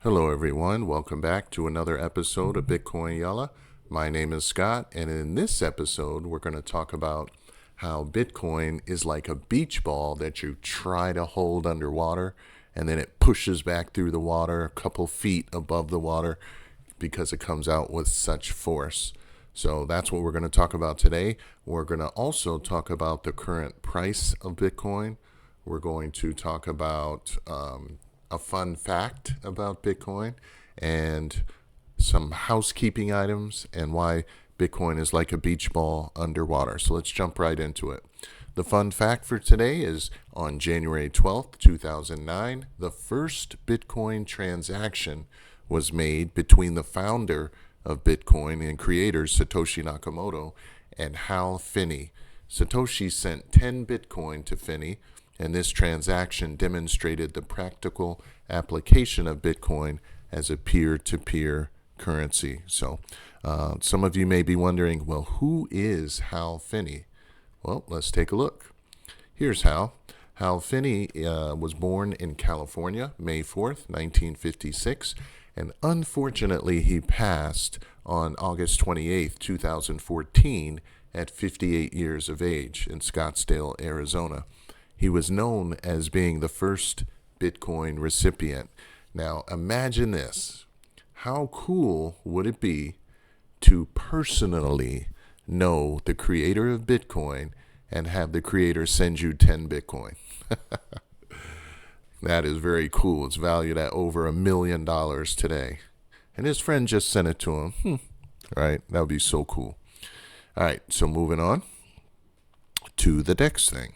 Hello everyone, welcome back to another episode of Bitcoin Yala. My name is Scott, and in this episode we're going to talk about how Bitcoin is like a beach ball that you try to hold underwater and then it pushes back through the water a couple feet above the water because it comes out with such force. So that's what we're going to talk about today. We're going to also talk about the current price of Bitcoin. We're going to talk about a fun fact about Bitcoin and some housekeeping items and why Bitcoin is like a beach ball underwater. So let's jump right into it. The fun fact for today is on January 12th, 2009, the first Bitcoin transaction was made between the founder of Bitcoin and creator Satoshi Nakamoto and Hal Finney. Satoshi sent 10 Bitcoin to Finney, and this transaction demonstrated the practical application of Bitcoin as a peer-to-peer currency. So some of you may be wondering, well, who is Hal Finney? Well, let's take a look. Here's Hal. Hal Finney was born in California, May 4th, 1956, and unfortunately he passed on August 28th, 2014 at 58 years of age in Scottsdale, Arizona. He was known as being the first Bitcoin recipient. Now, imagine this. How cool would it be to personally know the creator of Bitcoin and have the creator send you 10 Bitcoin? That is very cool. It's valued at over $1 million today. And his friend just sent it to him. Right? That would be so cool. All right, so moving on to the next thing.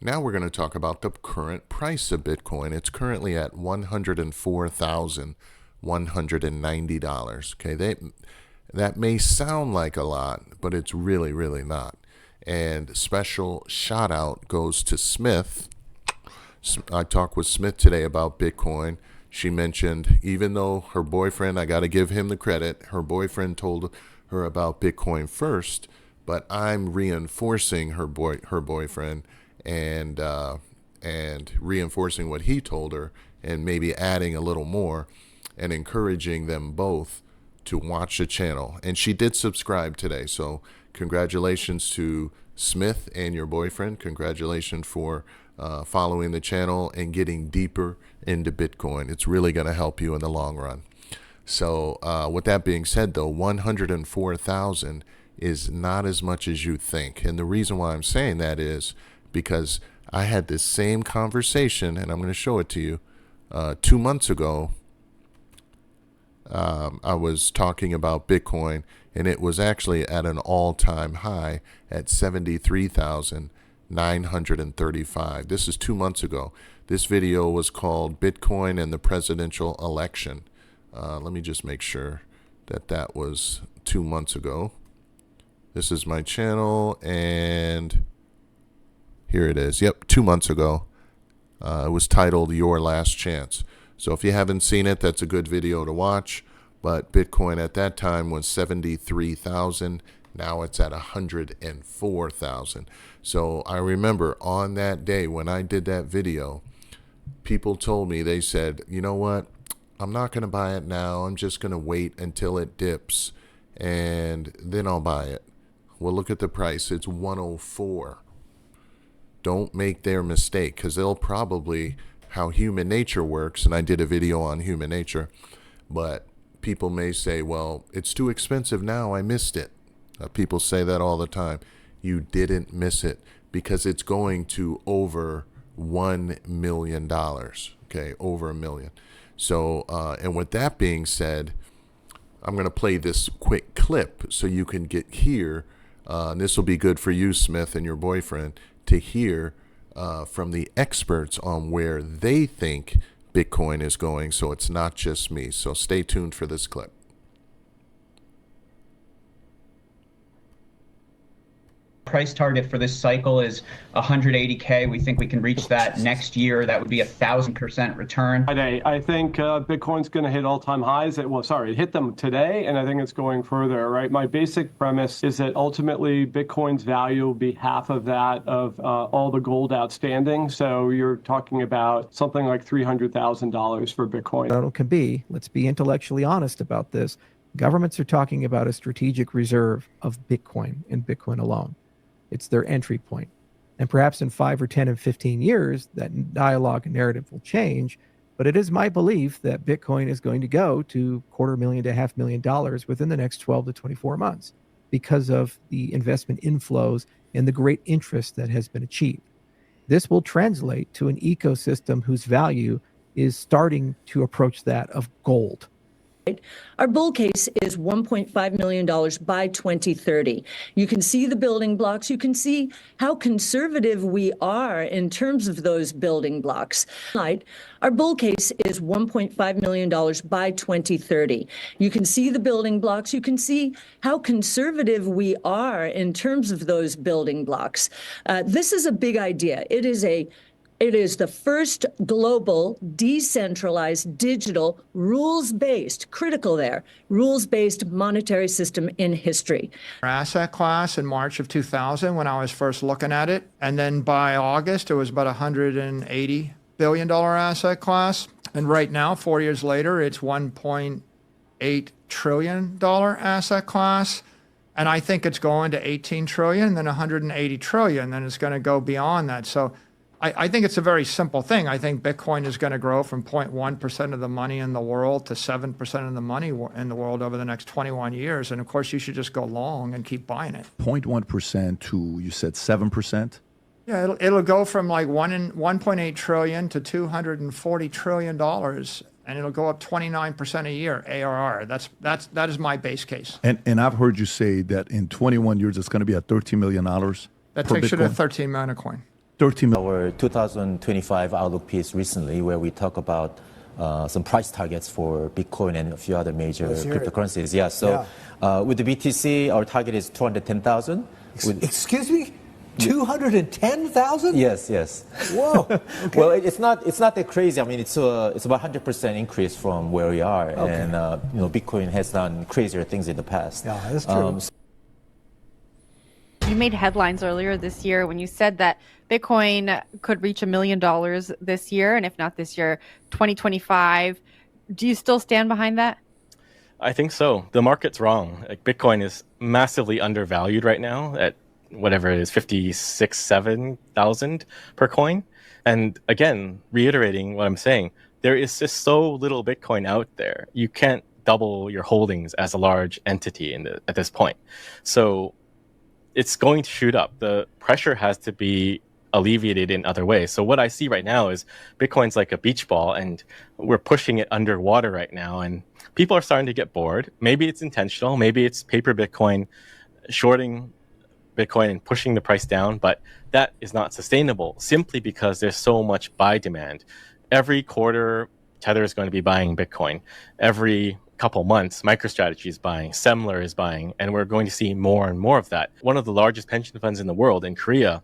Now we're going to talk about the current price of Bitcoin. It's currently at $104,190. Okay, that may sound like a lot, but it's really, really not. And special shout out goes to Smith. I talked with Smith today about Bitcoin. She mentioned, even though her boyfriend, I got to give him the credit, her boyfriend told her about Bitcoin first, but I'm reinforcing her boyfriend and reinforcing what he told her and maybe adding a little more and encouraging them both to watch the channel. And she did subscribe today. So congratulations to Smith and your boyfriend. Congratulations for following the channel and getting deeper into Bitcoin. It's really going to help you in the long run. So with that being said, though, 104,000 is not as much as you think. And the reason why I'm saying that is because I had this same conversation, and I'm going to show it to you, 2 months ago. I was talking about Bitcoin, and it was actually at an all-time high at 73,935. This is 2 months ago. This video was called Bitcoin and the Presidential Election. Let me just make sure that that was 2 months ago. This is my channel, and here it is. Yep, 2 months ago. It was titled Your Last Chance. So if you haven't seen it, that's a good video to watch. But Bitcoin at that time was 73,000. Now it's at 104,000. So I remember on that day when I did that video, people told me, they said, you know what? I'm not going to buy it now. I'm just going to wait until it dips and then I'll buy it. Well, look at the price. It's 104. Don't make their mistake, because they'll probably, how human nature works, and I did a video on human nature, but people may say, well, it's too expensive now, I missed it. People say that all the time. You didn't miss it, because it's going to over $1 million. Okay, over $1 million. So, and with that being said, I'm going to play this quick clip so you can get here. And this will be good for you, Smith, and your boyfriend, to hear from the experts on where they think Bitcoin is going, so it's not just me. So stay tuned for this clip. price target for this cycle is 180K. We think we can reach that next year. That would be 1,000% return. I think Bitcoin's going to hit all-time highs. It hit them today, and I think it's going further, right? My basic premise is that ultimately Bitcoin's value will be half of that of all the gold outstanding. So you're talking about something like $300,000 for Bitcoin. It can be. Let's be intellectually honest about this. Governments are talking about a strategic reserve of Bitcoin and Bitcoin alone. It's their entry point. And perhaps in 5 or 10 and 15 years, that dialogue and narrative will change. But it is my belief that Bitcoin is going to go to $250,000 to $500,000 within the next 12 to 24 months because of the investment inflows and the great interest that has been achieved. This will translate to an ecosystem whose value is starting to approach that of gold. Our bull case is $1.5 million by 2030. You can see the building blocks. You can see how conservative we are in terms of those building blocks. Our bull case is $1.5 million by 2030. You can see the building blocks. You can see how conservative we are in terms of those building blocks. This is a big idea. It is the first global, decentralized, digital, rules-based, critical there, rules-based monetary system in history. Asset class in March of 2000 when I was first looking at it. And then by August, it was about $180 billion asset class. And right now, 4 years later, it's $1.8 trillion asset class. And I think it's going to 18 trillion, then 180 trillion, then it's going to go beyond that. So I think it's a very simple thing. I think Bitcoin is going to grow from 0.1% of the money in the world to 7% of the money in the world over the next 21 years. And of course, you should just go long and keep buying it. 0.1% to, you said 7%? Yeah, it'll go from like 1.8 trillion to $240 trillion, and it'll go up 29% a year, ARR. That is my base case. And I've heard you say that in 21 years, it's going to be at $13 million That takes you to 13 million a coin. 13 million. Our 2025 Outlook piece recently, where we talk about some price targets for Bitcoin and a few other major cryptocurrencies. Yeah, so with the BTC, our target is 210,000. Excuse me? 210,000? Yes. Whoa. Okay. Well, it's not that crazy. I mean, it's about 100% increase from where we are, and Bitcoin has done crazier things in the past. Yeah, that's true. You made headlines earlier this year when you said that Bitcoin could reach $1 million this year, and if not this year, 2025. Do you still stand behind that? I think so. The market's wrong. Like, Bitcoin is massively undervalued right now at whatever it is, 56,000-7,000 per coin. And again, reiterating what I'm saying, there is just so little Bitcoin out there. You can't double your holdings as a large entity at this point. So it's going to shoot up. The pressure has to be alleviated in other ways. So what I see right now is Bitcoin's like a beach ball, and we're pushing it underwater right now. And people are starting to get bored. Maybe it's intentional. Maybe it's paper Bitcoin shorting Bitcoin and pushing the price down, but that is not sustainable simply because there's so much buy demand. Every quarter, Tether is going to be buying Bitcoin. Every couple months, MicroStrategy is buying, Semler is buying, and we're going to see more and more of that. One of the largest pension funds in the world in Korea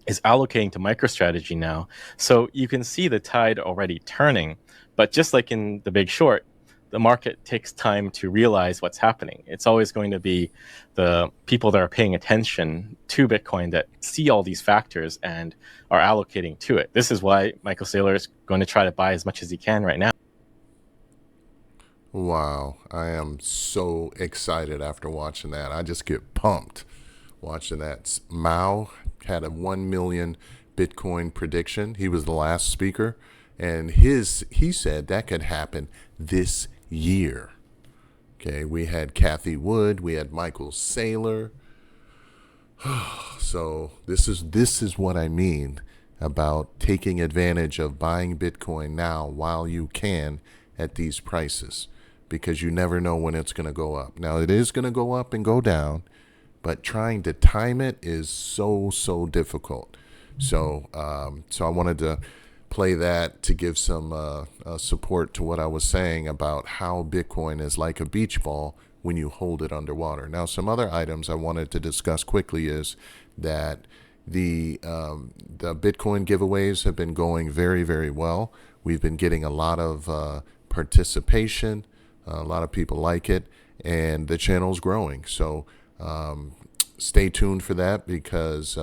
is allocating to MicroStrategy now. So you can see the tide already turning, but just like in The Big Short, the market takes time to realize what's happening. It's always going to be the people that are paying attention to Bitcoin that see all these factors and are allocating to it. This is why Michael Saylor is going to try to buy as much as he can right now. Wow, I am so excited after watching that. I just get pumped watching that. Mao had a 1 million Bitcoin prediction. He was the last speaker, and he said that could happen this year. Okay, we had Kathy Wood, we had Michael Saylor. So this is what I mean about taking advantage of buying Bitcoin now while you can at these prices, because you never know when it's going to go up. Now, it is going to go up and go down, but trying to time it is so difficult. So I wanted to play that to give some support to what I was saying about how Bitcoin is like a beach ball when you hold it underwater. Now, some other items I wanted to discuss quickly is that the Bitcoin giveaways have been going very, very well. We've been getting a lot of participation. A lot of people like it, and the channel's growing. So stay tuned for that, because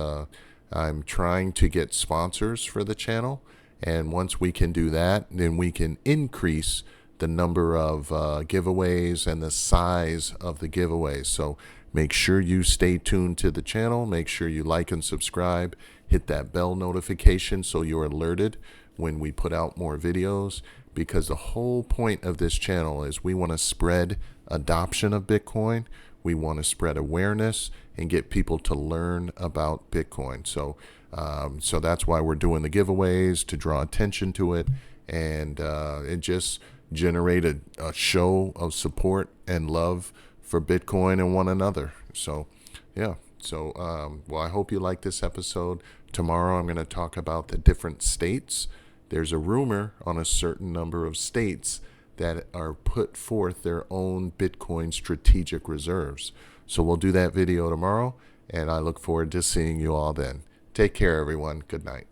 I'm trying to get sponsors for the channel. And once we can do that, then we can increase the number of giveaways and the size of the giveaways. So make sure you stay tuned to the channel. Make sure you like and subscribe. Hit that bell notification so you're alerted when we put out more videos, because the whole point of this channel is we want to spread adoption of Bitcoin. We want to spread awareness and get people to learn about Bitcoin. So so that's why we're doing the giveaways, to draw attention to it, and just generate a show of support and love for Bitcoin and one another. So yeah. So well, I hope you like this episode. Tomorrow I'm going to talk about the different states. There's a rumor on a certain number of states that are put forth their own Bitcoin strategic reserves. So we'll do that video tomorrow, and I look forward to seeing you all then. Take care, everyone. Good night.